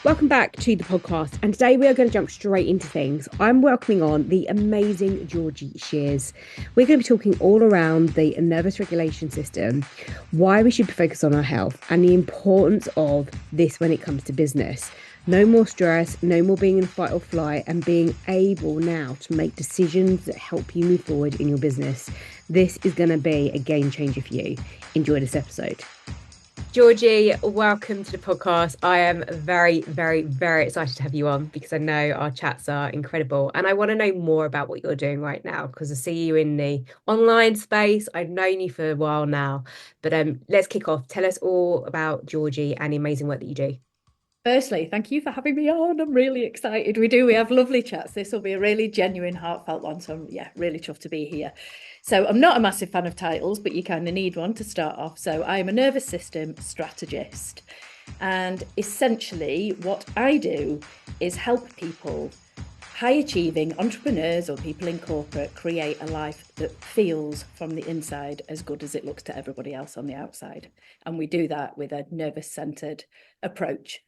Welcome back to the podcast. And today we are going to jump straight into things. I'm welcoming on the amazing Georgie Shears. We're going to be talking all around the nervous regulation system, why we should focus on our health, and the importance of this when it comes to business. No more stress, no more being in fight or flight, and being able now to make decisions that help you move forward in your business. This is going to be a game changer for you. Enjoy this episode. Georgie, welcome to the podcast. I am very, very, very excited to have you on because I know our chats are incredible and I want to know more about what you're doing right now because I see you in the online space. I've known you for a while now, but let's kick off. Tell us all about Georgie and the amazing work that you do. Firstly, thank you for having me on. I'm really excited. We have lovely chats. This will be a really genuine, heartfelt one. So yeah, really chuffed to be here. So I'm not a massive fan of titles, but you kind of need one to start off. So I'm a nervous system strategist. And essentially what I do is help people, high achieving entrepreneurs or people in corporate, create a life that feels from the inside as good as it looks to everybody else on the outside. And we do that with a nervous centered approach.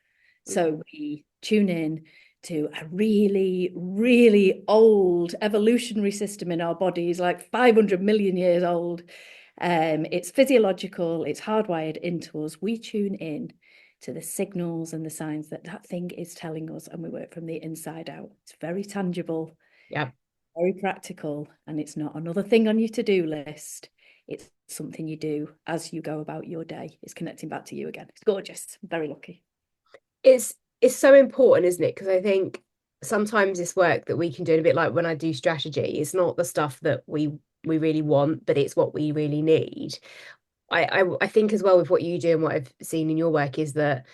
So we tune in to a really, really old evolutionary system in our bodies, like 500 million years old. It's physiological, it's hardwired into us. We tune in to the signals and the signs that that thing is telling us, and we work from the inside out. It's very tangible, Yeah. very practical, and it's not another thing on your to-do list. It's something you do as you go about your day. It's connecting back to you again. It's gorgeous. I'm very lucky. It's so important, isn't it? Because I think sometimes this work that we can do, a bit like when I do strategy, it's not the stuff that we really want, but it's what we really need. I think as well with what you do and what I've seen in your work is that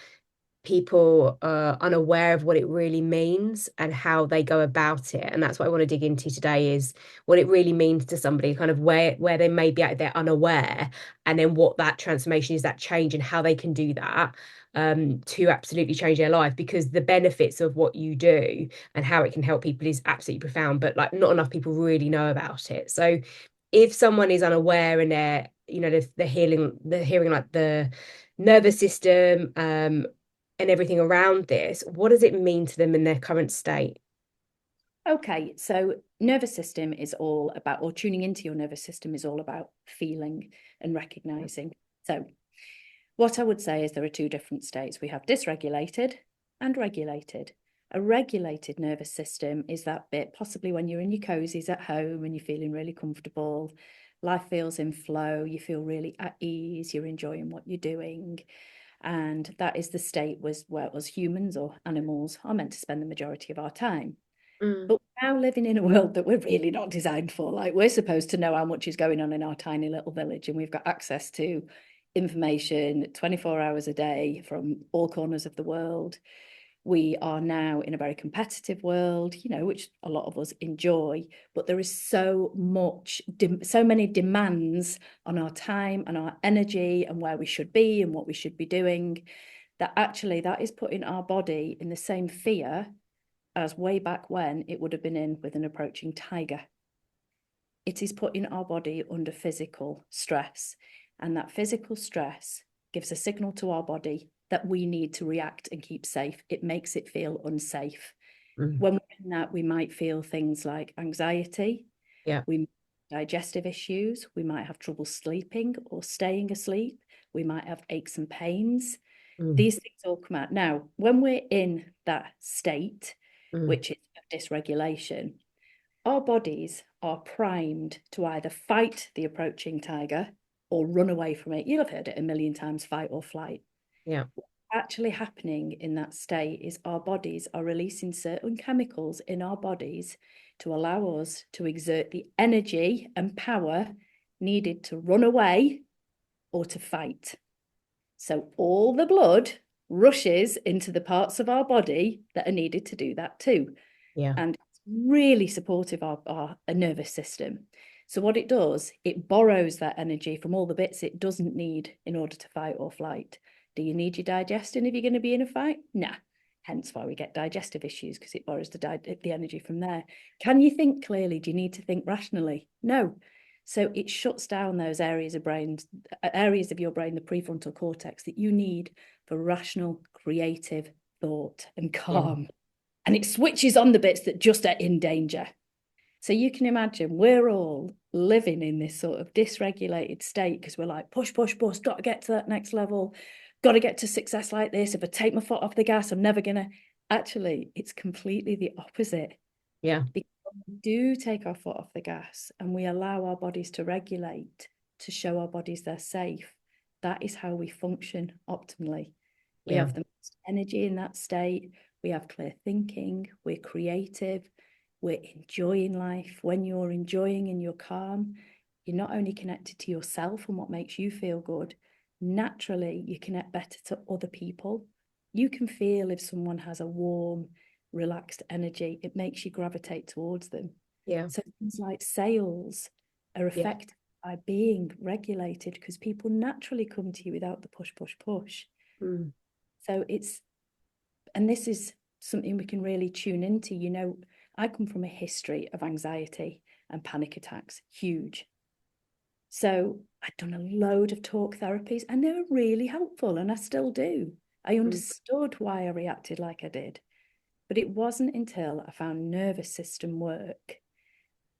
people are unaware of what it really means and how they go about it. And that's what I want to dig into today is what it really means to somebody, kind of where they may be at, they're unaware, and then what that transformation is, that change and how they can do that to absolutely change their life because the benefits of what you do and how it can help people is absolutely profound, but like not enough people really know about it. So if someone is unaware and they're hearing like the nervous system and everything around this, what does it mean to them in their current state? Okay, so nervous system is all about, or tuning into your nervous system is all about feeling and recognizing. So, what I would say is there are two different states. We have dysregulated and regulated. A regulated nervous system is that bit, possibly when you're in your cozies at home and you're feeling really comfortable, life feels in flow, you feel really at ease, you're enjoying what you're doing. And that is the state where us humans or animals are meant to spend the majority of our time. Mm. But we're now living in a world that we're really not designed for. Like we're supposed to know how much is going on in our tiny little village, and we've got access to information 24 hours a day from all corners of the world. We are now in a very competitive world, which a lot of us enjoy, but there is so many demands on our time and our energy and where we should be and what we should be doing, that actually that is putting our body in the same fear as way back when it would have been in with an approaching tiger. It is putting our body under physical stress, and that physical stress gives a signal to our body that we need to react and keep safe. It makes it feel unsafe. Mm. When we're in that, we might feel things like anxiety, Yeah. we digestive issues, we might have trouble sleeping or staying asleep, we might have aches and pains. Mm. These things all come out. Now, when we're in that state, Mm. which is dysregulation, our bodies are primed to either fight the approaching tiger or run away from it. You'll have heard it a million times, fight or flight. Yeah. What's actually happening in that state is our bodies are releasing certain chemicals in our bodies to allow us to exert the energy and power needed to run away or to fight. So all the blood rushes into the parts of our body that are needed to do that too. Yeah. And it's really supportive of our nervous system. So what it does, it borrows that energy from all the bits it doesn't need in order to fight or flight. Do you need your digestion if you're going to be in a fight? Nah. Hence why we get digestive issues, because it borrows the energy from there. Can you think clearly? Do you need to think rationally? No. So it shuts down those areas of your brain, the prefrontal cortex, that you need for rational, creative thought and Yeah. calm. And it switches on the bits that just are in danger. So you can imagine we're all living in this sort of dysregulated state because we're like, push, push, push, got to get to that next level, got to get to success like this. If I take my foot off the gas, I'm never going to. Actually, it's completely the opposite. Yeah. Because when we do take our foot off the gas and we allow our bodies to regulate, to show our bodies they're safe, that is how we function optimally. We Yeah. have the most energy in that state. We have clear thinking. We're creative. We're enjoying life. When you're enjoying and you're calm, you're not only connected to yourself and what makes you feel good, naturally, you connect better to other people. You can feel if someone has a warm, relaxed energy, it makes you gravitate towards them. Yeah. So things like sales are Yeah. affected by being regulated because people naturally come to you without the push, push, push. Mm. So and this is something we can really tune into. You know, I come from a history of anxiety and panic attacks, huge. So I'd done a load of talk therapies and they were really helpful, and I still do. I Mm. understood why I reacted like I did. But it wasn't until I found nervous system work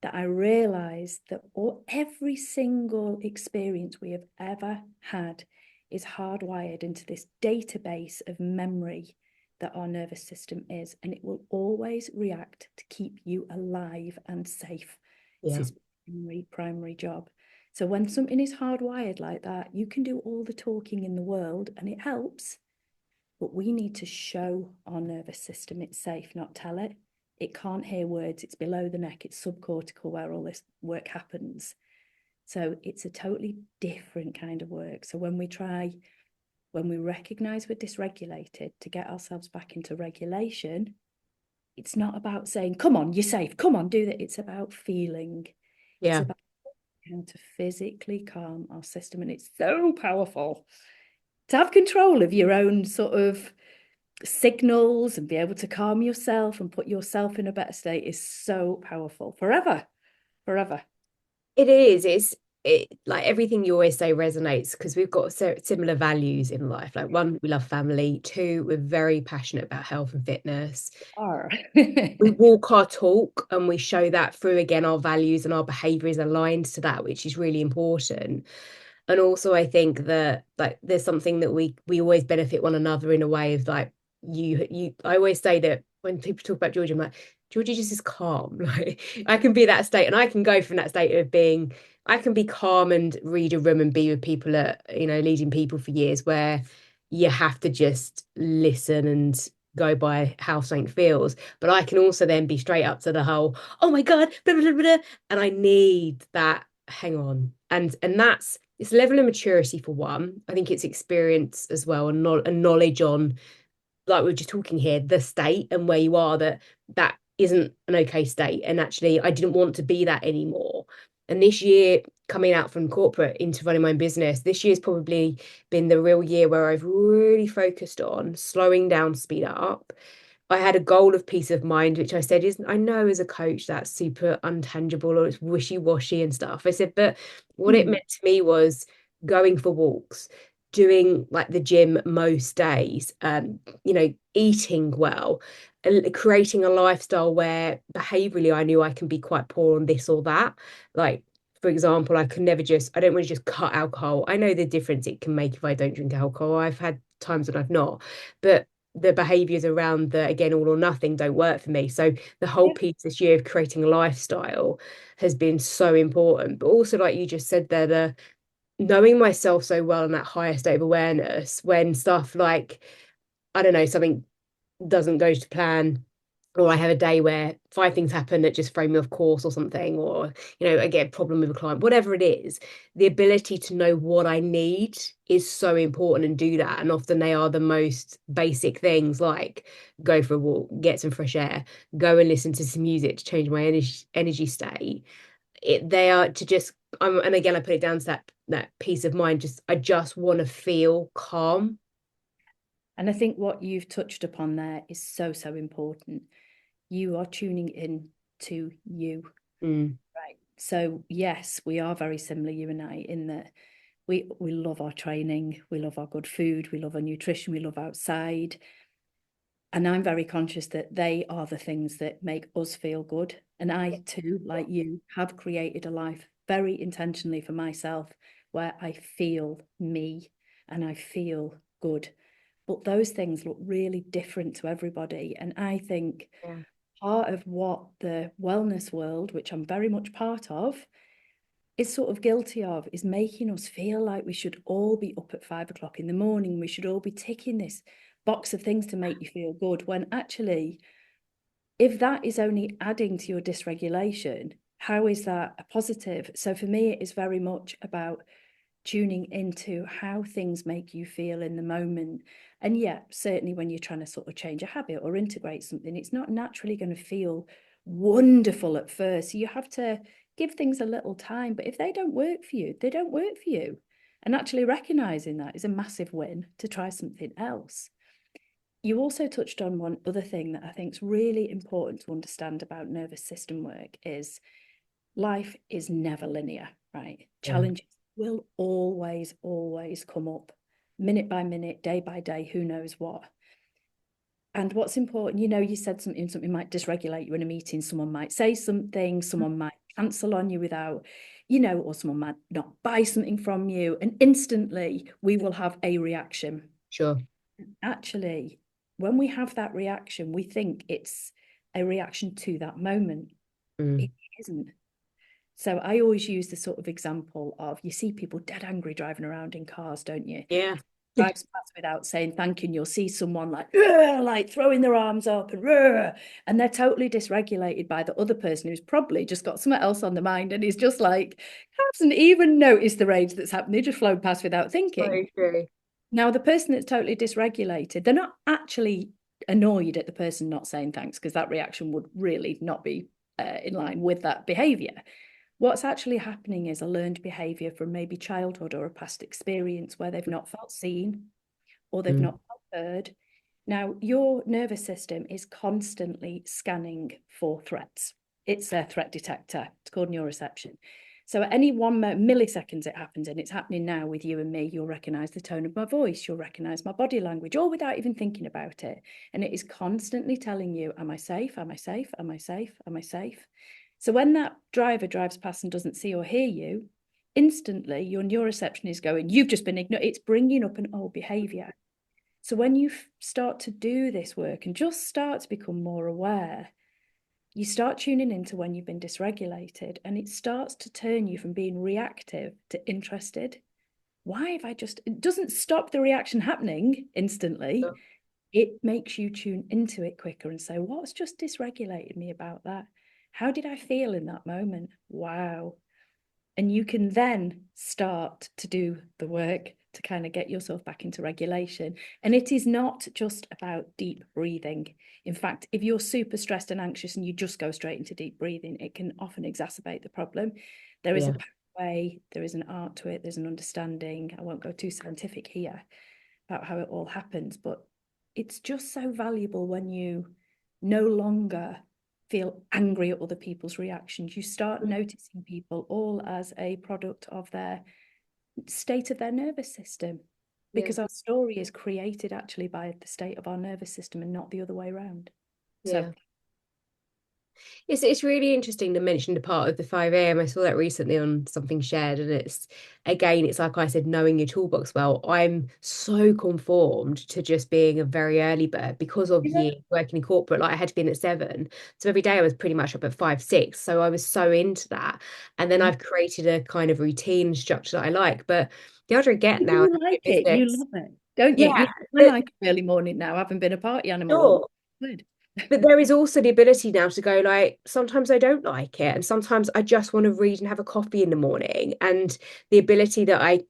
that I realized that every single experience we have ever had is hardwired into this database of memory that our nervous system is, and it will always react to keep you alive and safe. It's Yeah. its primary job. So when something is hardwired like that, you can do all the talking in the world and it helps, but we need to show our nervous system it's safe, not tell it. It can't hear words. It's below the neck. It's subcortical where all this work happens. So it's a totally different kind of work. So when we recognize we're dysregulated, to get ourselves back into regulation, it's not about saying, come on, you're safe. Come on, do that. It's about feeling. It's Yeah. about how to physically calm our system. And it's so powerful to have control of your own sort of signals and be able to calm yourself and put yourself in a better state is so powerful. Forever. It is. It like everything you always say resonates because we've got similar values in life. Like one, we love family. Two, we're very passionate about health and fitness. Are. We walk our talk and we show that through again our values and our behavior is aligned to that, which is really important. And also I think that like there's something that we always benefit one another in a way of like you I always say that when people talk about Georgie, I'm like, Georgie just is calm. Like I can be that state and I can go from that state of being, I can be calm and read a room and be with people at, leading people for years where you have to just listen and go by how something feels. But I can also then be straight up to the whole, oh my God, blah, blah, blah, blah. And I need that, hang on. And that's it's level of maturity for one. I think it's experience as well and knowledge on, like we are just talking here, the state and where you are, that isn't an okay state. And actually, I didn't want to be that anymore. And this year, coming out from corporate into running my own business, this year's probably been the real year where I've really focused on slowing down, speed up. I had a goal of peace of mind, which I said is, I know as a coach that's super untangible or it's wishy-washy and stuff. I said, but what it meant to me was going for walks, doing like the gym most days, eating well, and creating a lifestyle where behaviorally I knew I can be quite poor on this or that. Like, for example, I don't want to just cut alcohol. I know the difference it can make if I don't drink alcohol. I've had times when I've not, but the behaviors around the again all or nothing don't work for me. So the whole Yeah. piece this year of creating a lifestyle has been so important. But also, like you just said there, the knowing myself so well in that higher state of awareness when stuff like, I don't know, something doesn't go to plan, or I have a day where five things happen that just throw me off course or something, or, I get a problem with a client, whatever it is, the ability to know what I need is so important and do that. And often they are the most basic things like go for a walk, get some fresh air, go and listen to some music to change my energy state. They are to just, and again, I put it down to that peace of mind. I just want to feel calm. And I think what you've touched upon there is so, so important. You are tuning in to you. Mm. Right. So yes, we are very similar, you and I, in that we love our training, we love our good food, we love our nutrition, we love outside. And I'm very conscious that they are the things that make us feel good. And I too, like you, have created a life very intentionally for myself where I feel me and I feel good. But those things look really different to everybody. And I think Yeah. part of what the wellness world, which I'm very much part of, is sort of guilty of, is making us feel like we should all be up at 5 o'clock in the morning. We should all be ticking this box of things to make you feel good, when actually, if that is only adding to your dysregulation, how is that a positive? So for me, it is very much about tuning into how things make you feel in the moment. And yeah, certainly when you're trying to sort of change a habit or integrate something, it's not naturally going to feel wonderful at first. So you have to give things a little time. But if they don't work for you, they don't work for you. And actually recognizing that is a massive win to try something else. You also touched on one other thing that I think is really important to understand about nervous system work is life is never linear, right? Yeah. Challenges will always, always come up, minute by minute, day by day, who knows what. And what's important, you said something might dysregulate you in a meeting, someone might say something, someone might cancel on you without, or someone might not buy something from you, and instantly we will have a reaction. Sure. Actually, when we have that reaction, we think it's a reaction to that moment. It isn't. So I always use the sort of example of, you see people dead angry driving around in cars, don't you? Yeah. Drives past without saying thank you, and you'll see someone like throwing their arms up and they're totally dysregulated by the other person who's probably just got something else on the mind and is just like, hasn't even noticed the rage that's happening, just flown past without thinking. So true. Now, the person that's totally dysregulated, they're not actually annoyed at the person not saying thanks, because that reaction would really not be in line with that behavior. What's actually happening is a learned behavior from maybe childhood or a past experience where they've not felt seen or they've not felt heard. Now, your nervous system is constantly scanning for threats. It's a threat detector. It's called neuroception. So at any 1 milliseconds it happens, and it's happening now with you and me, you'll recognize the tone of my voice, you'll recognize my body language, all without even thinking about it. And it is constantly telling you, am I safe? Am I safe? Am I safe? Am I safe? So when that driver drives past and doesn't see or hear you, instantly your neuroception is going, you've just been ignored. It's bringing up an old behavior. So when you start to do this work and just start to become more aware, you start tuning into when you've been dysregulated, and it starts to turn you from being reactive to interested. Why have I just, it doesn't stop the reaction happening instantly. It makes you tune into it quicker and say, what's just dysregulated me about that? How did I feel in that moment? Wow. And you can then start to do the work to kind of get yourself back into regulation. And it is not just about deep breathing. In fact, if you're super stressed and anxious and you just go straight into deep breathing, it can often exacerbate the problem. There is a pathway, there is an art to it, there's an understanding. I won't go too scientific here about how it all happens, but it's just so valuable when you no longer feel angry at other people's reactions. You start noticing people all as a product of their state of their nervous system, because our story is created actually by the state of our nervous system and not the other way around. So it's really interesting to mention the part of the 5 a.m. I saw that recently on something shared, and it's like I said, knowing your toolbox well. I'm so conformed to just being a very early bird because of yeah. years working in corporate. Like I had to be in at 7, so every day I was pretty much up at 5, 6. So I was so into that, and then I've created a kind of routine structure that I like. But the older I get now, You like it, you business, love it, don't you? yeah, I like early morning now, having been a party animal all sure. good. But there is also the ability now to go like, sometimes I don't like it, and sometimes I just want to read and have a coffee in the morning. And the ability that I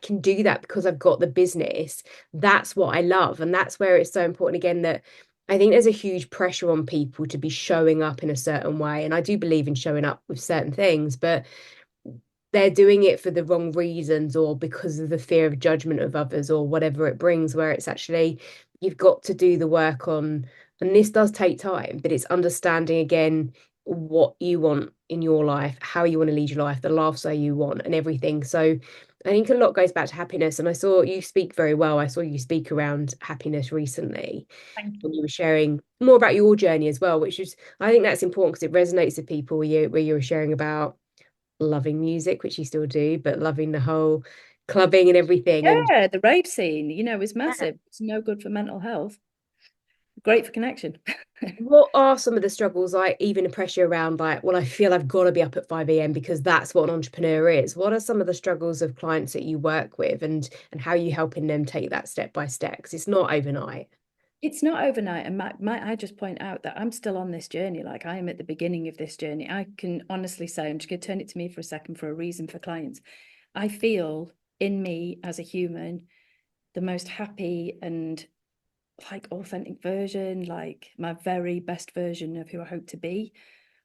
can do that because I've got the business. That's what I love. And that's where it's so important again that I think there's a huge pressure on people to be showing up in a certain way. And I do believe in showing up with certain things, but they're doing it for the wrong reasons or because of the fear of judgment of others or whatever it brings, where it's actually you've got to do the work on, and this does take time, but it's understanding again what you want in your life, how you want to lead your life, the lifestyle you want and everything. So I think a lot goes back to happiness. And I saw you speak very well. I saw you speak around happiness recently. Thank And you. you were sharing more about your journey as well, which is, I think that's important because it resonates with people where you were sharing about loving music, which you still do, but loving the whole clubbing and everything. And Yeah, the rave scene, is yeah, massive. It's no good for mental health. Great for connection. what are some of the struggles, like even the pressure around like, well, I feel I've got to be up at 5 a.m. because that's what an entrepreneur is. What are some of the struggles of clients that you work with and how are you helping them take that step by step? Because it's not overnight. It's not overnight, and might I just point out that I'm still on this journey. Like I am at the beginning of this journey. I can honestly say, I'm just going to turn it to me for a second for a reason for clients. I feel in me as a human the most happy and like authentic version, like my very best version of who I hope to be.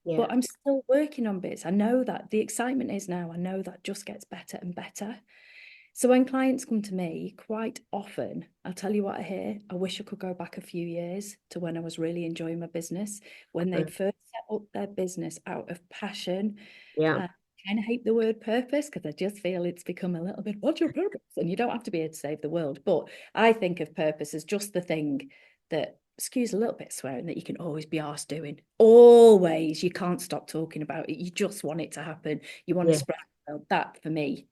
Yeah. But I'm still working on bits. I know that the excitement is now, I know that just gets better and better. So when clients come to me, quite often, I'll tell you what I hear. I wish I could go back a few years to when I was really enjoying my business, when they'd first set up their business out of passion. Yeah. I kind of hate the word purpose because I just feel it's become a little bit, what's your purpose? And you don't have to be here to save the world. But I think of purpose as just the thing that, excuse a little bit of swearing, that you can always be asked doing. Always. You can't stop talking about it. You just want it to happen. You want to Yeah. spread that for me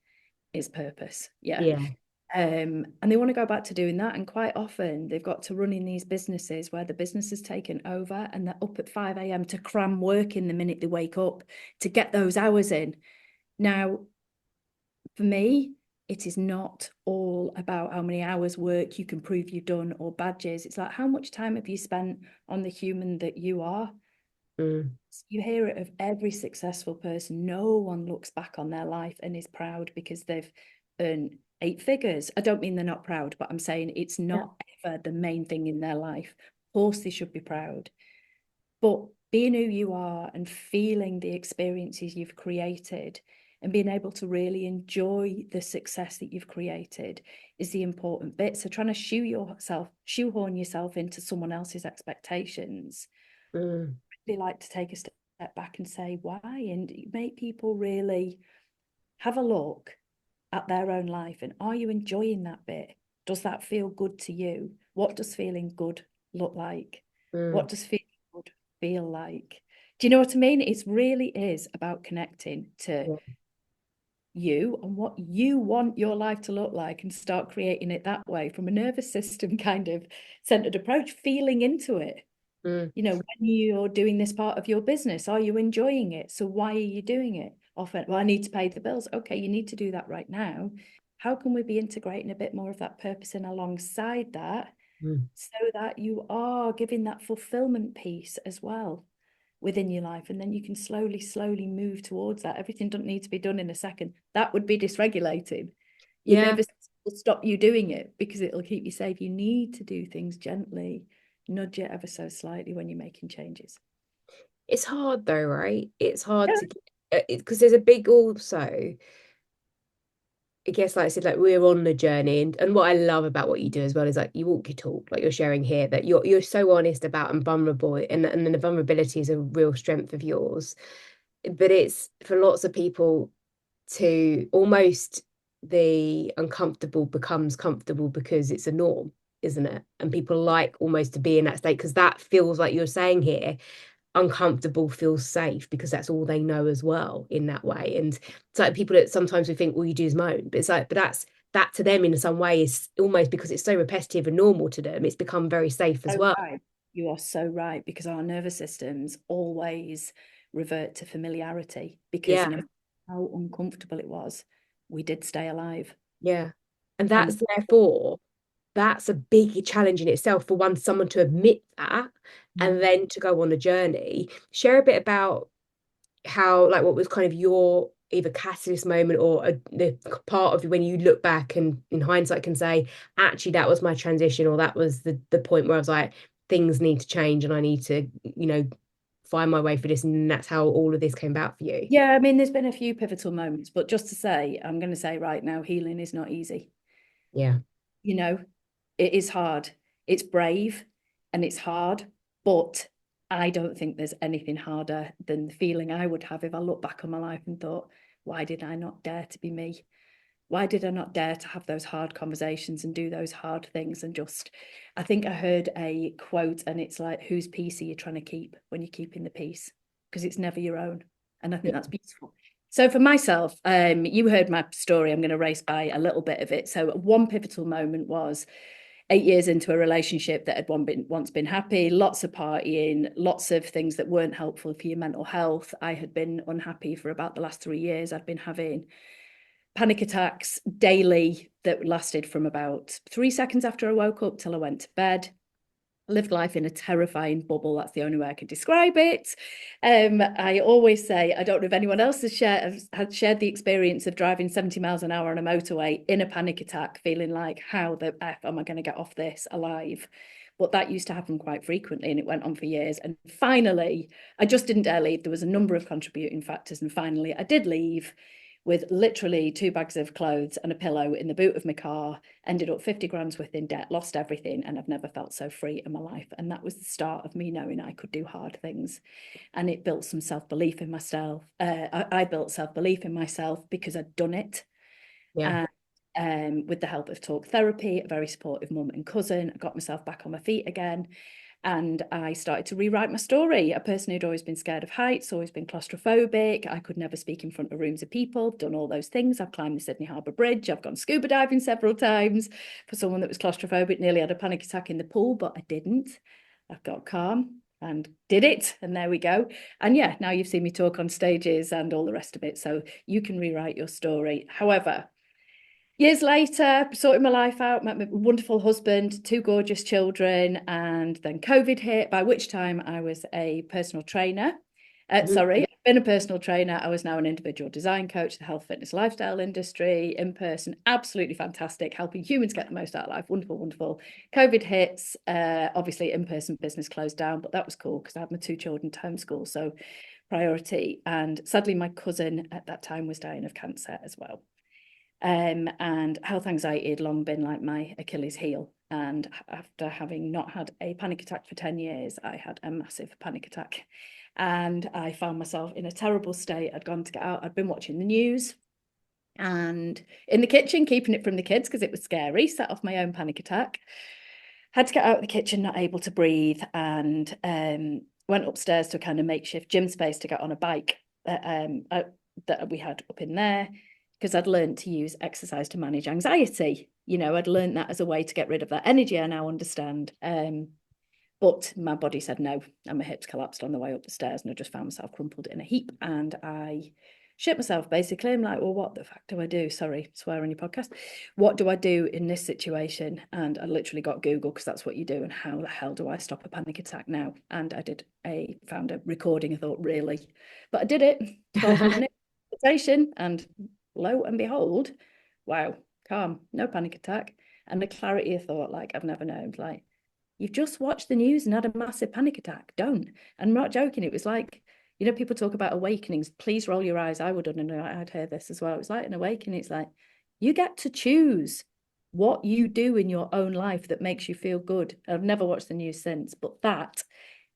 is purpose. Yeah. Yeah. And they want to go back to doing that. And quite often they've got to run in these businesses where the business is taken over and they're up at 5 a.m. to cram work in the minute they wake up to get those hours in. Now, for me, it is not all about how many hours work you can prove you've done or badges. It's like, how much time have you spent on the human that you are? Mm. You hear it of every successful person. No one looks back on their life and is proud because they've earned 8 figures. I don't mean they're not proud, but I'm saying it's Yeah. not ever the main thing in their life. Of course, they should be proud. But being who you are and feeling the experiences you've created and being able to really enjoy the success that you've created is the important bit. So trying to shoehorn yourself into someone else's expectations, Mm. really like to take a step back and say why, and make people really have a look at their own life and are you enjoying that bit? Does that feel good to you? What does feeling good look like? What Mm. does feeling good feel like? Do you know what I mean? It really is about connecting to Yeah. you and what you want your life to look like and start creating it that way from a nervous system kind of centered approach, feeling into it. Mm. When you're doing this part of your business, are you enjoying it? So why are you doing it? Often, well, I need to pay the bills. Okay, you need to do that right now. How can we be integrating a bit more of that purpose in alongside that Mm. so that you are giving that fulfillment piece as well within your life? And then you can slowly, slowly move towards that. Everything doesn't need to be done in a second. That would be dysregulating. Your Yeah. nervous system will stop you doing it because it'll keep you safe. You need to do things gently, nudge it ever so slightly when you're making changes. It's hard though, right? It's hard Yeah. to because there's a big also, I guess, like I said, like we're on the journey, and what I love about what you do as well is like you walk your talk, like you're sharing here that you're so honest about and vulnerable, and then the vulnerability is a real strength of yours. But it's for lots of people to almost the uncomfortable becomes comfortable because it's a norm, isn't it? And people like almost to be in that state because that feels like you're saying here uncomfortable feels safe because that's all they know as well in that way. And it's like people that sometimes we think all you do is moan, but it's like, but that to them in some way is almost because it's so repetitive and normal to them, it's become very safe as So well. right. You are so right because our nervous systems always revert to familiarity because Yeah, no matter how uncomfortable it was, we did stay alive. yeah. And that's And therefore that's a big challenge in itself for someone to admit that and then to go on a journey. Share a bit about how, like, what was kind of your either catalyst moment or the part of when you look back and in hindsight can say, actually, that was my transition, or that was the point where I was like, things need to change and I need to, find my way for this. And that's how all of this came about for you. yeah, I mean, there's been a few pivotal moments, but just to say, I'm going to say right now, healing is not easy. Yeah. You know, it is hard. It's brave and it's hard, but I don't think there's anything harder than the feeling I would have if I look back on my life and thought, why did I not dare to be me? Why did I not dare to have those hard conversations and do those hard things? And just, I think I heard a quote, and it's like, whose peace are you trying to keep when you're keeping the peace? Because it's never your own. And I think that's beautiful. So for myself, you heard my story. I'm going to race by a little bit of it. So one pivotal moment was 8 years into a relationship that had once been happy, lots of partying, lots of things that weren't helpful for your mental health. I had been unhappy for about the last 3 years. I'd been having panic attacks daily that lasted from about 3 seconds after I woke up till I went to bed. Lived life in a terrifying bubble. That's the only way I could describe it. I always say, I don't know if anyone else has shared the experience of driving 70 miles an hour on a motorway in a panic attack, feeling like, how the F am I going to get off this alive? But that used to happen quite frequently, and it went on for years. And finally, I just didn't dare leave. There was a number of contributing factors. And finally, I did leave with literally 2 bags of clothes and a pillow in the boot of my car, ended up 50 grand's worth in debt, lost everything, and I've never felt so free in my life. And that was the start of me knowing I could do hard things. And it built some self-belief in myself. I built self-belief in myself because I'd done it. Yeah. And with the help of talk therapy, a very supportive mum and cousin, I got myself back on my feet again. And I started to rewrite my story. A person who'd always been scared of heights, always been claustrophobic. I could never speak in front of rooms of people, done all those things. I've climbed the Sydney Harbour Bridge. I've gone scuba diving several times. For someone that was claustrophobic, nearly had a panic attack in the pool, but I didn't. I've got calm and did it. And there we go. And yeah, now you've seen me talk on stages and all the rest of it. So you can rewrite your story. However, years later, sorted my life out, met my wonderful husband, 2 gorgeous children, and then COVID hit, by which time I was a personal trainer. Sorry, I've been a personal trainer. I was now an individual design coach, the health, fitness, lifestyle industry, in person, absolutely fantastic, helping humans get the most out of life. Wonderful, wonderful. COVID hits, obviously in-person business closed down, but that was cool because I had my 2 children to homeschool, so priority. And sadly, my cousin at that time was dying of cancer as well. And health anxiety had long been like my Achilles heel. And after having not had a panic attack for 10 years, I had a massive panic attack. And I found myself in a terrible state. I'd gone to get out. I'd been watching the news and in the kitchen, keeping it from the kids because it was scary, set off my own panic attack. Had to get out of the kitchen, not able to breathe, and went upstairs to a kind of makeshift gym space to get on a bike that we had up in there, because I'd learned to use exercise to manage anxiety. You know, I'd learned that as a way to get rid of that energy. I now understand. But my body said no, and my hips collapsed on the way up the stairs, and I just found myself crumpled in a heap, and I shit myself, basically. I'm like, well, what the fuck do I do? Sorry, swear on your podcast. What do I do in this situation? And I literally got Google, because that's what you do. And how the hell do I stop a panic attack now? And I found a recording. I thought, really? But I did it. 12-minute meditation, and lo and behold, wow, calm, no panic attack, and the clarity of thought like I've never known. Like, you've just watched the news and had a massive panic attack. Don't. And I'm not joking. It was like, you know, people talk about awakenings. Please roll your eyes. I would have known. I'd heard this as well. It was like an awakening. It's like, you get to choose what you do in your own life that makes you feel good. I've never watched the news since, but that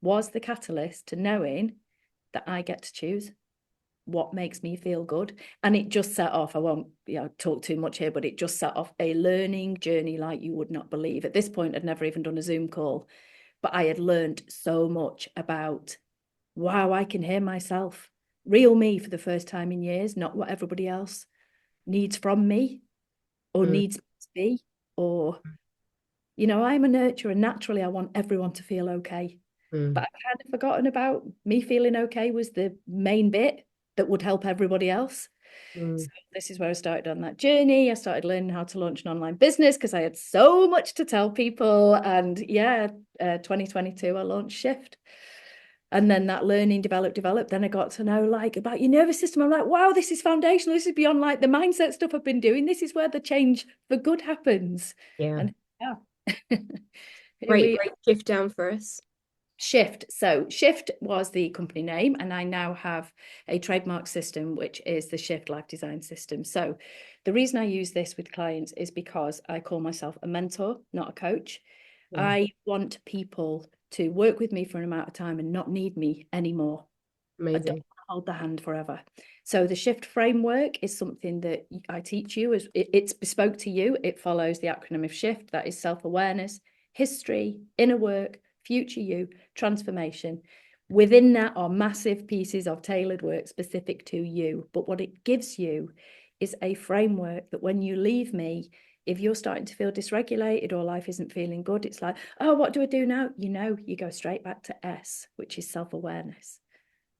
was the catalyst to knowing that I get to choose what makes me feel good. And it just set off, I won't talk too much here, but it just set off a learning journey like you would not believe. At this point, I'd never even done a Zoom call, but I had learned so much about, wow, I can hear myself, real me for the first time in years, not what everybody else needs from me or needs me to be, or, you know, I'm a nurturer. Naturally, I want everyone to feel okay. But I've kind of forgotten about me feeling okay was the main bit that would help everybody else. So this is where I started on that journey. I started learning how to launch an online business because I had so much to tell people. And yeah, 2022, I launched Shift. And then that learning developed. Then I got to know like about your nervous system. I'm like, wow, this is foundational. This is beyond like the mindset stuff I've been doing. This is where the change for good happens. Yeah. And yeah. Great shift down for us. Shift. So Shift was the company name, and I now have a trademark system, which is the Shift Life Design System. So the reason I use this with clients is because I call myself a mentor, not a coach. Yeah. I want people to work with me for an amount of time and not need me anymore. Amazing. I don't want to hold the hand forever. So the shift framework is something that I teach you. It's bespoke to you. It follows the acronym of SHIFT. That is self-awareness, history, inner work, future you, transformation. Within that are massive pieces of tailored work specific to you. But what it gives you is a framework that when you leave me, if you're starting to feel dysregulated or life isn't feeling good, it's like, oh, what do I do now? You go straight back to S, which is self-awareness.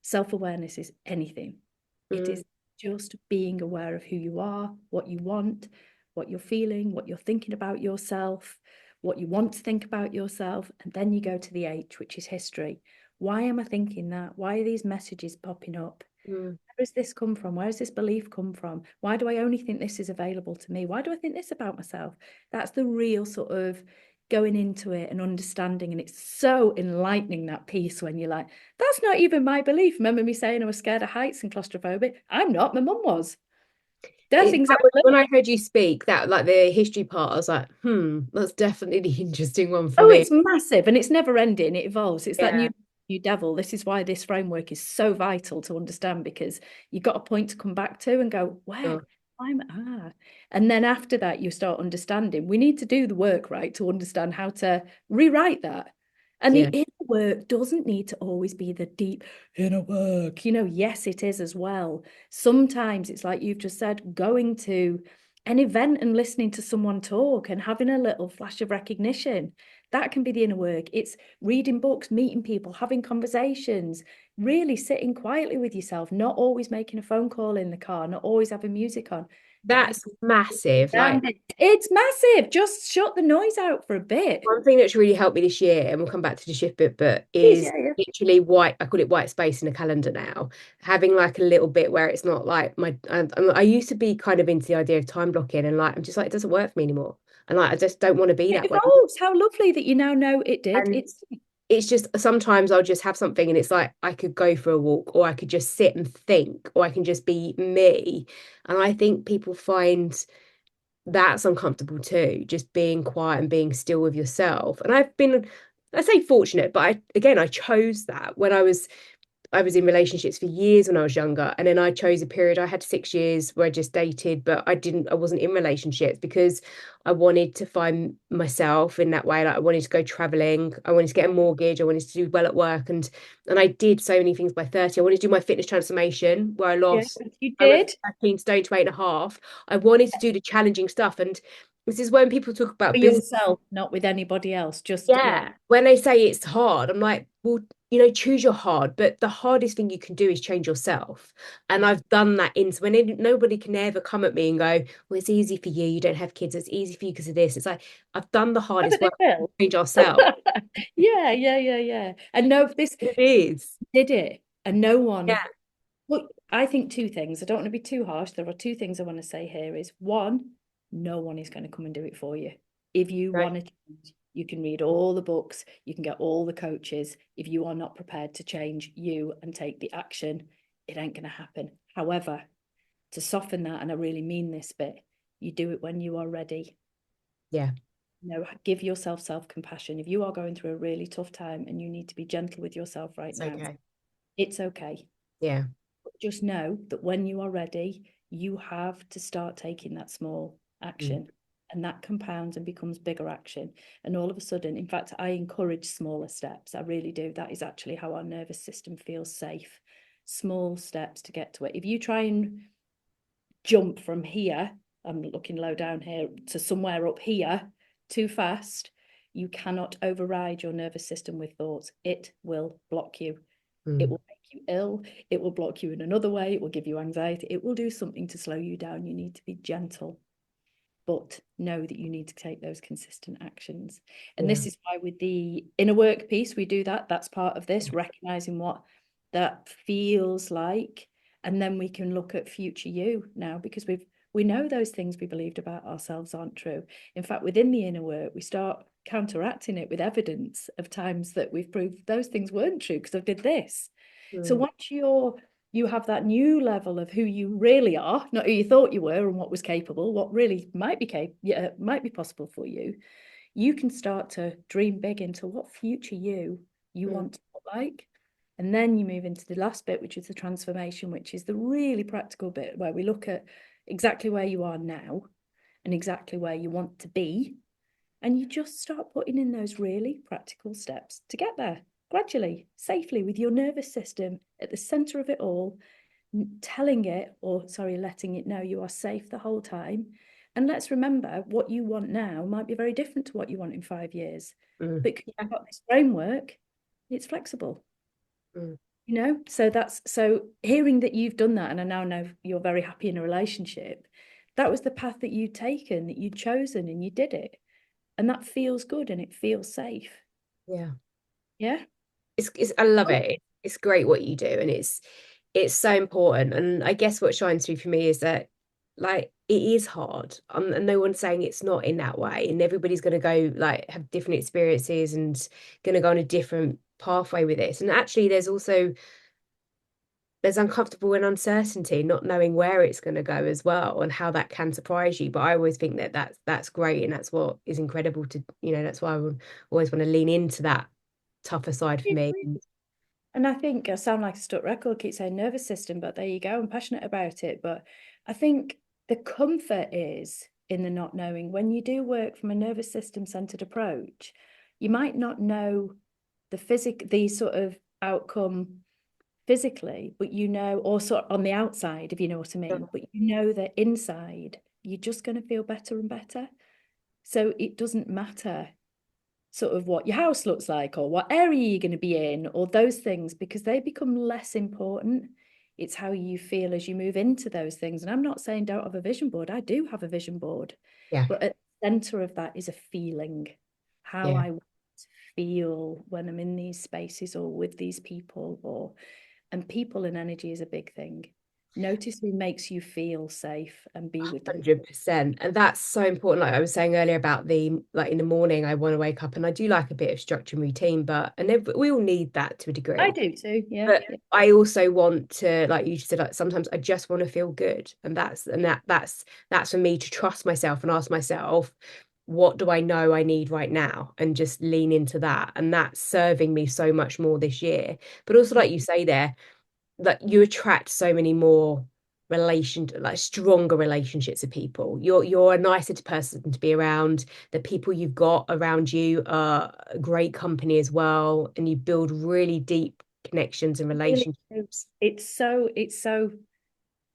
Self-awareness is anything. It is just being aware of who you are, what you want, what you're feeling, what you're thinking about yourself, what you want to think about yourself. And then you go to the H, which is history. Why am I thinking that? Why are these messages popping up? Where does this come from? Where does this belief come from? Why do I only think this is available to me? Why do I think this about myself? That's the real sort of going into it and understanding. And it's so enlightening, that piece, when you're like, that's not even my belief. Remember me saying I was scared of heights and claustrophobic? I'm not. My mum was. They're things I When I heard you speak, that like the history part, I was like, that's definitely the interesting one for Oh, me. it's massive and it's never ending. It evolves. It's that Yeah. new devil. This is why this framework is so vital to understand, because you've got a point to come back to and go, where Sure. and then after that you start understanding. We need to do the work, right, to understand how to rewrite that. And the Yeah. inner work doesn't need to always be the deep inner work. Yes, it is as well. Sometimes it's like you've just said, going to an event and listening to someone talk and having a little flash of recognition. That can be the inner work. It's reading books, meeting people, having conversations, really sitting quietly with yourself, not always making a phone call in the car, not always having music on. Getting That's massive. Like, it's massive. Just shut the noise out for a bit. one thing that's really helped me this year, and we'll come back to the shift bit, but Please, is yeah. literally white. I call it white space in a calendar now. Having like a little bit where it's not like I used to be kind of into the idea of time blocking, and like I'm just like it doesn't work for me anymore, and like I just don't want to be It that way. evolves. How lovely that you now know it did. And it's just sometimes I'll just have something, and it's like I could go for a walk, or I could just sit and think, or I can just be me. And I think people find that's uncomfortable too, just being quiet and being still with yourself. And I've been, I say fortunate, but I chose that when I was in relationships for years when I was younger. And then I chose a period, I had 6 years where I just dated, but I wasn't in relationships because I wanted to find myself in that way. Like I wanted to go traveling, I wanted to get a mortgage, I wanted to do well at work. And I did so many things by 30. I wanted to do my fitness transformation where Yeah, you I went did. from 13 stone to 8.5. I wanted to do the challenging stuff. And this is when people talk For about business. yourself, not with anybody else. Just, yeah. Yeah. When they say it's hard, I'm like, well, choose your hard, but the hardest thing you can do is change yourself. And I've done that nobody can ever come at me and go, well, it's easy for you. You don't have kids. It's easy for you because of this. It's like, I've done the Oh, hardest but they work to will. change ourselves. Yeah. And no, this It is. did it. And no one, Yeah. well, I think two things. I don't want to be too harsh. There are two things I want to say here is one, no one is going to come and do it for you. If you Right. want to change, you can read all the books, you can get all the coaches. If you are not prepared to change you and take the action, it ain't going to happen. However, to soften that, and I really mean this bit, you do it when you are ready. Yeah. Give yourself self-compassion. If you are going through a really tough time and you need to be gentle with yourself right It's now, okay. it's okay. Yeah. Just know that when you are ready, you have to start taking that small action. And that compounds and becomes bigger action. And all of a sudden, in fact, I encourage smaller steps. I really do. That is actually how our nervous system feels safe. Small steps to get to it. If you try and jump from here, I'm looking low down here, to somewhere up here too fast, you cannot override your nervous system with thoughts. It will block you. It will make you ill. It will block you in another way. It will give you anxiety. It will do something to slow you down. You need to be gentle, but know that you need to take those consistent actions. And Yeah. this is why with the inner work piece, we do that. That's part of this, recognizing what that feels like. And then we can look at future you now, because we know those things we believed about ourselves aren't true. In fact, within the inner work, we start counteracting it with evidence of times that we've proved those things weren't true because I did this. So once you have that new level of who you really are, not who you thought you were and what was capable, what really might be possible for you, you can start to dream big into what future you want to look like. And then you move into the last bit, which is the transformation, which is the really practical bit where we look at exactly where you are now and exactly where you want to be. And you just start putting in those really practical steps to get there gradually, safely, with your nervous system at the center of it all, telling it, or sorry, letting it know you are safe the whole time. And let's remember, what you want now might be very different to what you want in 5 years. Mm. But you've got this framework, it's flexible. Mm. You know, so that's, so hearing that you've done that, and I now know you're very happy in a relationship, that was the path that you'd taken, that you'd chosen, and you did it. And that feels good and it feels safe. Yeah. Yeah. It's I love it. It's great what you do, and it's so important. And I guess what shines through for me is that like it is hard. And no one's saying it's not in that way. And everybody's going to go like have different experiences and going to go on a different pathway with this. And actually, there's uncomfortable and uncertainty, not knowing where it's going to go as well, and how that can surprise you. But I always think that that's great, and that's what is incredible to, that's why I would always want to lean into that tougher side for me. And I think I sound like a stuck record, keep saying nervous system, but there you go. I'm passionate about it. But I think the comfort is in the not knowing. When you do work from a nervous system centered approach, you might not know the sort of outcome physically, but or sort of on the outside, if you know what I mean. But you know that inside, you're just going to feel better and better. So it doesn't matter sort of what your house looks like or what area you're going to be in or those things, because they become less important. It's how you feel as you move into those things. And I'm not saying don't have a vision board. I do have a vision board. Yeah. But at the center of that is a feeling, how Yeah. I feel when I'm in these spaces or with these people, and people and energy is a big thing. Notice who makes you feel safe and be with them. 100%. And that's so important. Like I was saying earlier about like in the morning, I want to wake up and I do like a bit of structure and routine, we all need that to a I degree. do too. Yeah. But I also want to, like you said, like sometimes I just want to feel good. And that's for me to trust myself and ask myself, what do I know I need right now? And just lean into that. And that's serving me so much more this year. But also, like you say there, that you attract so many more like stronger relationships with people. You're a nicer person to be around. The people you've got around you are a great company as well, and you build really deep connections and relationships. It's so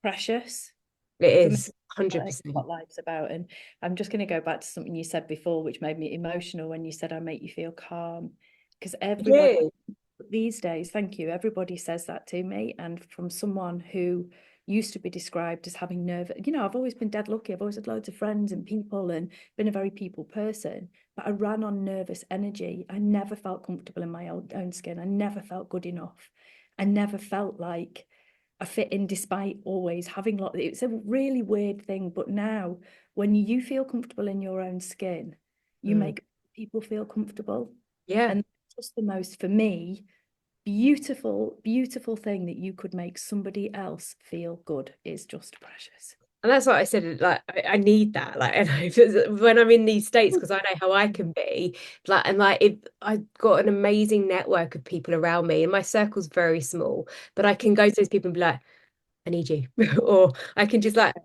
precious It for me. is That's 100%. what life's about. And I'm just going to go back to something you said before, which made me emotional when you said I make you feel calm. Because everybody Yeah. these days, thank you, everybody says that to me. And from someone who used to be described as having I've always been dead lucky. I've always had loads of friends and people and been a very people person. But I ran on nervous energy. I never felt comfortable in my own skin. I never felt good enough. I never felt like I fit in despite always having it's a really weird thing. But now when you feel comfortable in your own skin, you make people feel comfortable. Yeah. And that's just the most, for me, beautiful, beautiful thing that you could make somebody else feel good is just precious. And that's what I said, like I need that. Like and when I'm in these states, because I know how I can be, if I've got an amazing network of people around me, and my circle's very small, but I can go to those people and be like, I need you. Or I can just like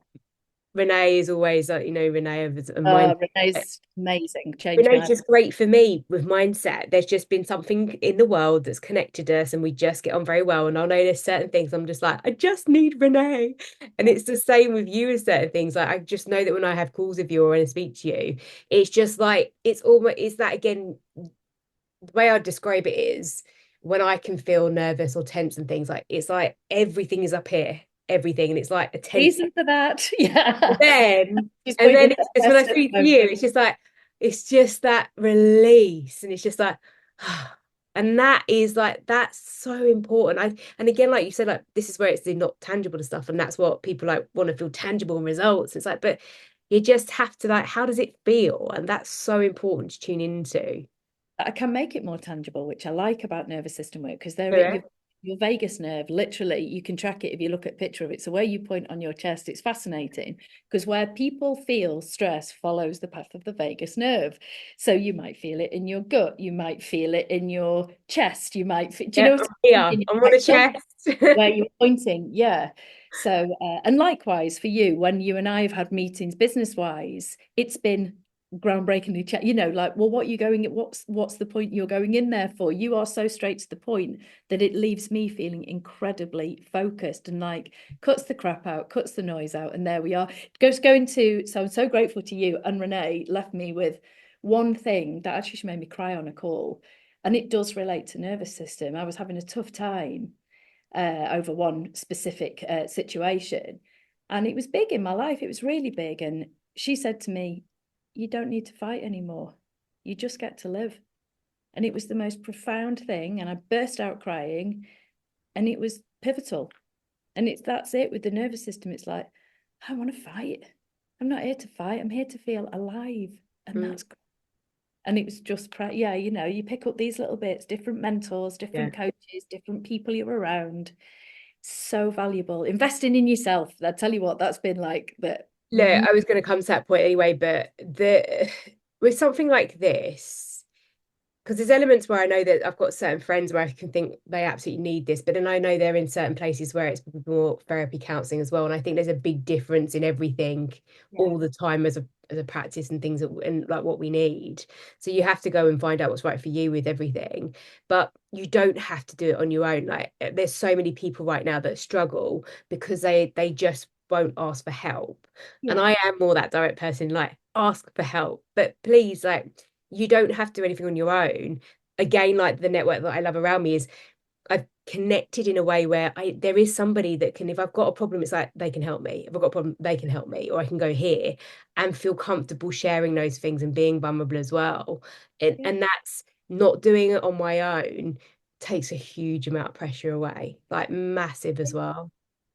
Renee is always like, Renee and mine. Renee's amazing. Change Renee's my just great for me with mindset. There's just been something in the world that's connected us and we just get on very well. And I know there's certain things I'm just like, I just need Renee. And it's the same with you with certain things. Like I just know that when I have calls with you or when I speak to you, it's just like it's that again, the way I describe it is when I can feel nervous or tense and things like it's like everything is up here. Everything. And it's like a tense reason for that. Yeah. then She's and then pointing it's at just when I best at speak the to moment. you, it's just that release, and it's just like and that is like that's so important. And again, like you said, like this is where it's the not tangible stuff, and that's what people like want to feel tangible results. It's like, but you just have to like, how does it feel? And that's so important to tune into. I can make it more tangible, which I like about nervous system work, because there Yeah. Your vagus nerve, literally, you can track it if you look at a picture of it. So where you point on your chest, it's fascinating because where people feel stress follows the path of the vagus nerve. So you might feel it in your gut, you might feel it in your chest, you might, do you Yeah, know I'm what I here. mean? I'm on Like the some chest. where you're pointing, yeah. So and likewise for you, when you and I have had meetings business wise, it's been groundbreakingly you know, like, well, what are you going at, what's the point you're going in there for? You are so straight to the point that it leaves me feeling incredibly focused and like cuts the crap out, cuts the noise out, and there we are. Going to, so I'm so grateful to you, and Renee left me with one thing that actually made me cry on a call, and it does relate to nervous system. I was having a tough time over one specific situation, and it was big in my life. It was really big, and she said to me, you don't need to fight anymore, you just get to live. And it was the most profound thing, and I burst out crying, and it was pivotal. And that's it with the nervous system. It's like, I want to fight. I'm not here to fight, I'm here to feel alive. And Mm, that's, and it was just, yeah, you know, you pick up these little bits, different mentors, yeah. different coaches, different people you're around. So valuable. Investing in yourself, I tell you what, that's been like the Look, I was going to come to that point anyway, but the with something like this, because there's elements where I know that I've got certain friends where I can think they absolutely need this, but then I know they're in certain places where it's more therapy counseling as well. And I think there's a big difference in everything yeah. all the time as a practice and things that, and like what we need. So you have to go and find out what's right for you with everything, but you don't have to do it on your own. Like there's so many people right now that struggle because they just won't ask for help. And Yeah. I am more that direct person, like ask for help, but please, like you don't have to do anything on your own. Again, like the network that I love around me is I've connected in a way where there is somebody that can, if I've got a problem, it's like they can help me. If I've got a problem, they can help me, or I can go here and feel comfortable sharing those things and being vulnerable as well. Yeah. And that's not doing it on my own takes a huge amount of pressure away, like massive as well.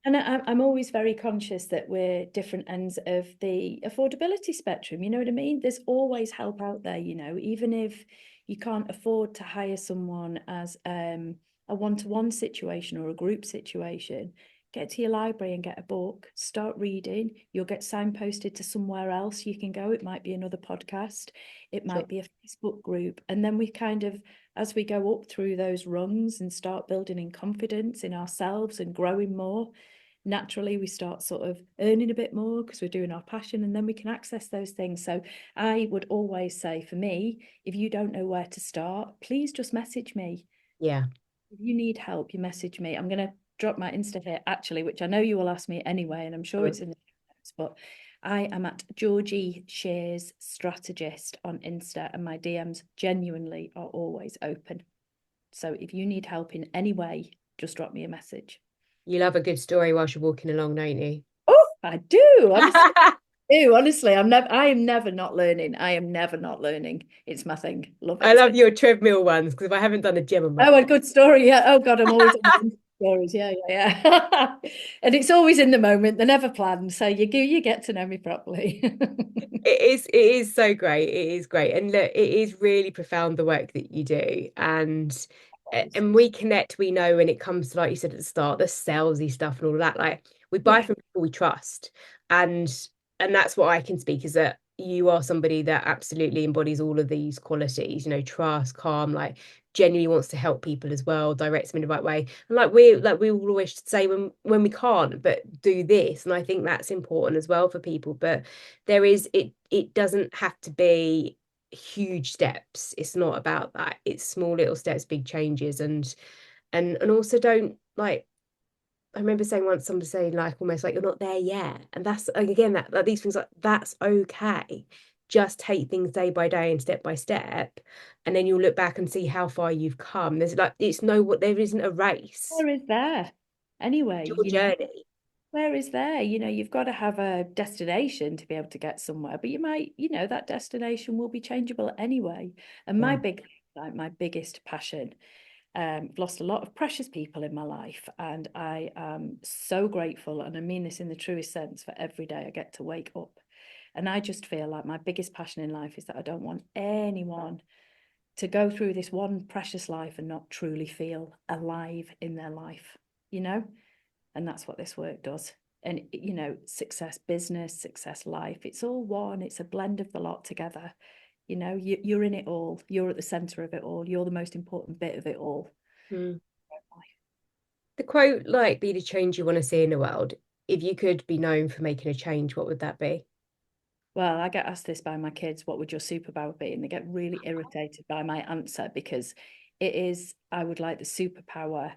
And I'm always very conscious that we're different ends of the affordability spectrum. You know what I mean? There's always help out there, you know, even if you can't afford to hire someone as a one-to-one situation or a group situation. Get to your library and get a book, start reading. You'll get signposted to somewhere else you can go. It might be another podcast, it Sure. might be a Facebook group. And then we kind of, as we go up through those rungs and start building in confidence in ourselves and growing more, naturally we start sort of earning a bit more because we're doing our passion, and then we can access those things. So I would always say, for me, if you don't know where to start, please just message me. Yeah. If you need help, you message me. I'm going to drop my Insta here actually, which I know you will ask me anyway, and I'm sure it's in the notes, but I am at Georgie Shears Strategist on Insta, and my DMs genuinely are always open. So if you need help in any way, just drop me a message. You love a good story whilst you're walking along, don't you? Oh, I do, honestly. Do honestly, I am never not learning. I am never not learning. It's my thing. Love I it. love your treadmill ones because if I haven't done a gym, I'm like, Oh, a good story. Yeah. Oh God, I'm always on the stories. Yeah, yeah, yeah. And it's always in the moment. They're never planned. So you get to know me properly. it is so great. It is great. And look, it is really profound the work that you do. And we connect, we know when it comes to, like you said at the start, the salesy stuff and all of that. Like we buy Yeah. from people we trust. And and that's what I can speak is that you are somebody that absolutely embodies all of these qualities, trust, calm, like genuinely wants to help people as well, directs them in the right way. And like we will always say when we can't, but do this. And I think that's important as well for people. But it doesn't have to be huge steps. It's not about that. It's small little steps, big changes, and also don't like I remember saying once somebody saying like almost like you're not there yet. And that's like, again that these things like that's okay. Just take things day by day and step by step, and then you'll look back and see how far you've come. There's like it's no what there isn't a race. Where is there? Anyway, It's your journey. where is there? You've got to have a destination to be able to get somewhere, but you might, that destination will be changeable anyway. And Yeah. my biggest passion, I've lost a lot of precious people in my life, and I am so grateful, and I mean this in the truest sense, for every day I get to wake up. And I just feel like my biggest passion in life is that I don't want anyone to go through this one precious life and not truly feel alive in their life, you know? And that's what this work does. And, you know, success business, success life, it's all one. It's a blend of the lot together. You know, you're in it all. You're at the center of it all. You're the most important bit of it all. Mm. The quote, like, be the change you want to see in the world. If you could be known for making a change, what would that be? Well, I get asked this by my kids, what would your superpower be? And they get really irritated by my answer because it is, I would like the superpower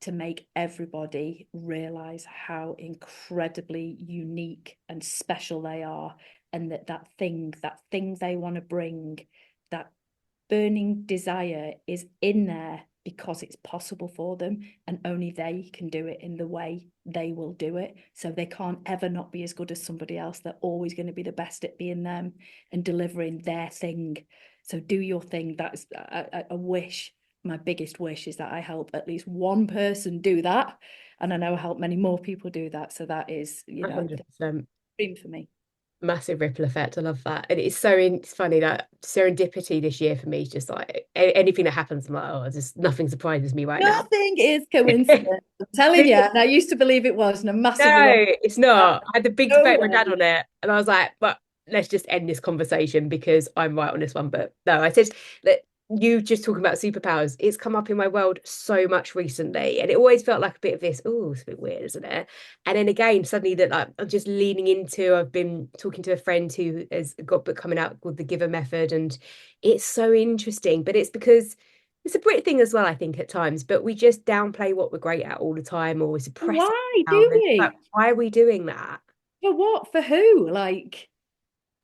to make everybody realize how incredibly unique and special they are, and that thing they want to bring, that burning desire is in there because it's possible for them, and only they can do it in the way they will do it. So they can't ever not be as good as somebody else. They're always going to be the best at being them and delivering their thing. So do your thing. That's a wish. My biggest wish is that I help at least one person do that, and I know I help many more people do that. So that is, you know, the 100%. dream for me. Massive ripple effect. I love that. And it's so it's funny that serendipity this year for me is just like anything that happens, I'm like, oh, just nothing surprises me right now. Nothing is coincidence. I'm telling you, and I used to believe it was, and I'm massively No, wrong. it's not. I had a big No debate with my dad way. on it, and I was like, but let's just end this conversation because I'm right on this one. But no, I said that you just talking about superpowers, it's come up in my world so much recently, and it always felt like a bit of this, oh, it's a bit weird, isn't it? And then again, suddenly that like, I'm just leaning into, I've been talking to a friend who has got book coming out called The Giver Method, and it's so interesting, but it's because it's a Brit thing as well, I think, at times, but we just downplay what we're great at all the time, or we suppress it Why down. do And like, we? why are we doing that? For what? For who? Like,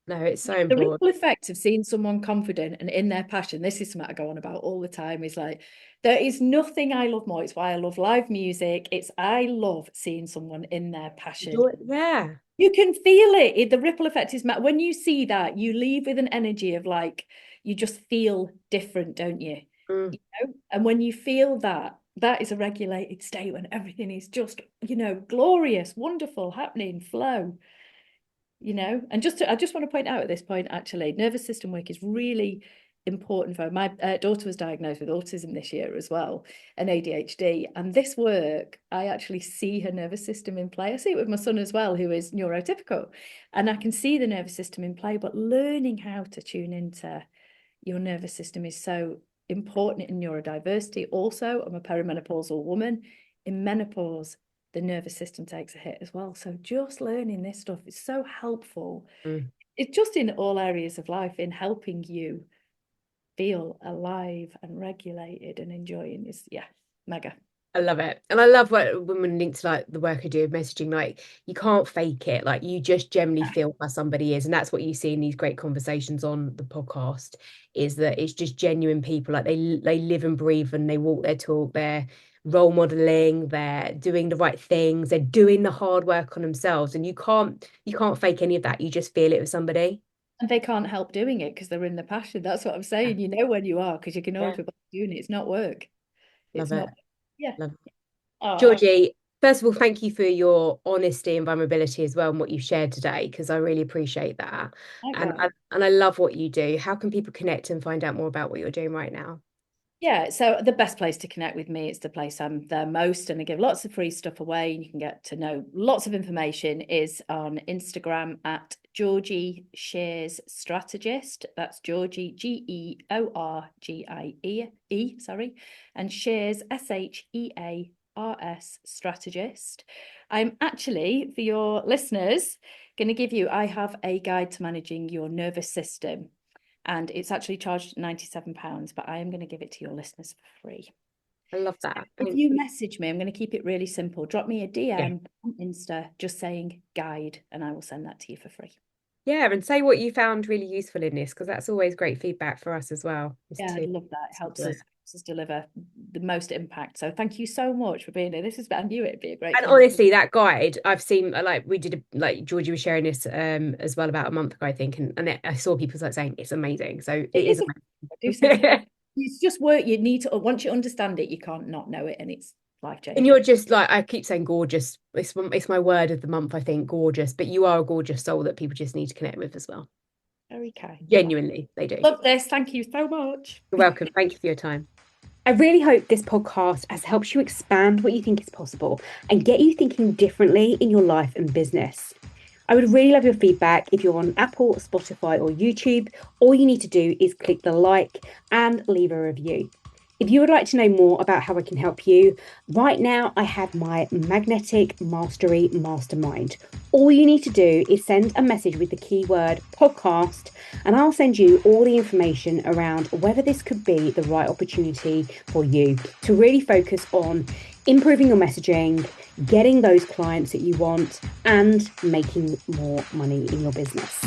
No, it's so the important. ripple effect of seeing someone confident and in their passion. This is something I go on about all the time. Is like, there is nothing I love more. It's why I love live music. It's I love seeing someone in their passion. Yeah. You can feel it. The ripple effect is when you see that, you leave with an energy of like, you just feel different, don't you? Mm. You know? And when you feel that, that is a regulated state when everything is just, you know, glorious, wonderful, happening, flow, you know. And I just want to point out at this point, actually, nervous system work is really important for my daughter was diagnosed with autism this year as well, and ADHD, and this work I actually see her nervous system in play. I see it with my son as well, who is neurotypical, and I can see the nervous system in play. But learning how to tune into your nervous system is so important in neurodiversity. Also, I'm a perimenopausal woman. In menopause, the nervous system takes a hit as well. So just learning this stuff is so helpful. Mm. It's just in all areas of life in helping you feel alive and regulated and enjoying is, yeah, mega. I love it. And I love what women link to like the work I do of messaging, like you can't fake it. Like you just generally feel how somebody is. And that's what you see in these great conversations on the podcast, is that it's just genuine people. Like they live and breathe and they walk their talk, they're role modeling, they're doing the right things, they're doing the hard work on themselves. And you can't fake any of that. You just feel it with somebody. And they can't help doing it because they're in the passion. That's what I'm Yeah. saying. You know when you are, because you can know Yeah. if you're doing it. It's not work. It's Love it. not. Yeah. Love Oh, Georgie, first of all, thank you for your honesty and vulnerability as well and what you've shared today, because I really appreciate that. And, mega. and I love what you do. How can people connect and find out more about what you're doing right now? Yeah, so the best place to connect with me, it's the place I'm there most, and I give lots of free stuff away, and you can get to know lots of information, is on Instagram at Georgie Shears Strategist. That's Georgie, Georgie, sorry, and Shears, Shears Strategist. I'm actually, for your listeners, going to give you, I have a guide to managing your nervous system, and it's actually charged £97, but I am going to give it to your listeners for free. I love So that. if Thank you you. message me, I'm going to keep it really simple. Drop me a Yeah. DM on Insta just saying guide, and I will send that to you for free. Yeah, and say what you found really useful in this, because that's always great feedback for us as well, is Yeah, to I'd love that. It do it. helps us deliver the most impact. So thank you so much for being here. I knew it'd be a great And conversation. honestly, that guide I've seen, like we did, like Georgie was sharing this as well about a month ago, I think, and I saw people like saying it's amazing. So it It is is do something. amazing. It's just work you need to, once you understand it, you can't not know it, and it's life And you're changing. just like, I keep saying gorgeous. It's my word of the month, I think, gorgeous. But you are a gorgeous soul that people just need to connect with as well. Very kind. Genuinely, they do. Love this. Thank you so much. You're welcome. Thank you for your time. I really hope this podcast has helped you expand what you think is possible and get you thinking differently in your life and business. I would really love your feedback. If you're on Apple, Spotify, or YouTube, all you need to do is click the like and leave a review. If you would like to know more about how I can help you, right now I have my Magnetic Mastery Mastermind. All you need to do is send a message with the keyword podcast, and I'll send you all the information around whether this could be the right opportunity for you to really focus on improving your messaging, getting those clients that you want, and making more money in your business.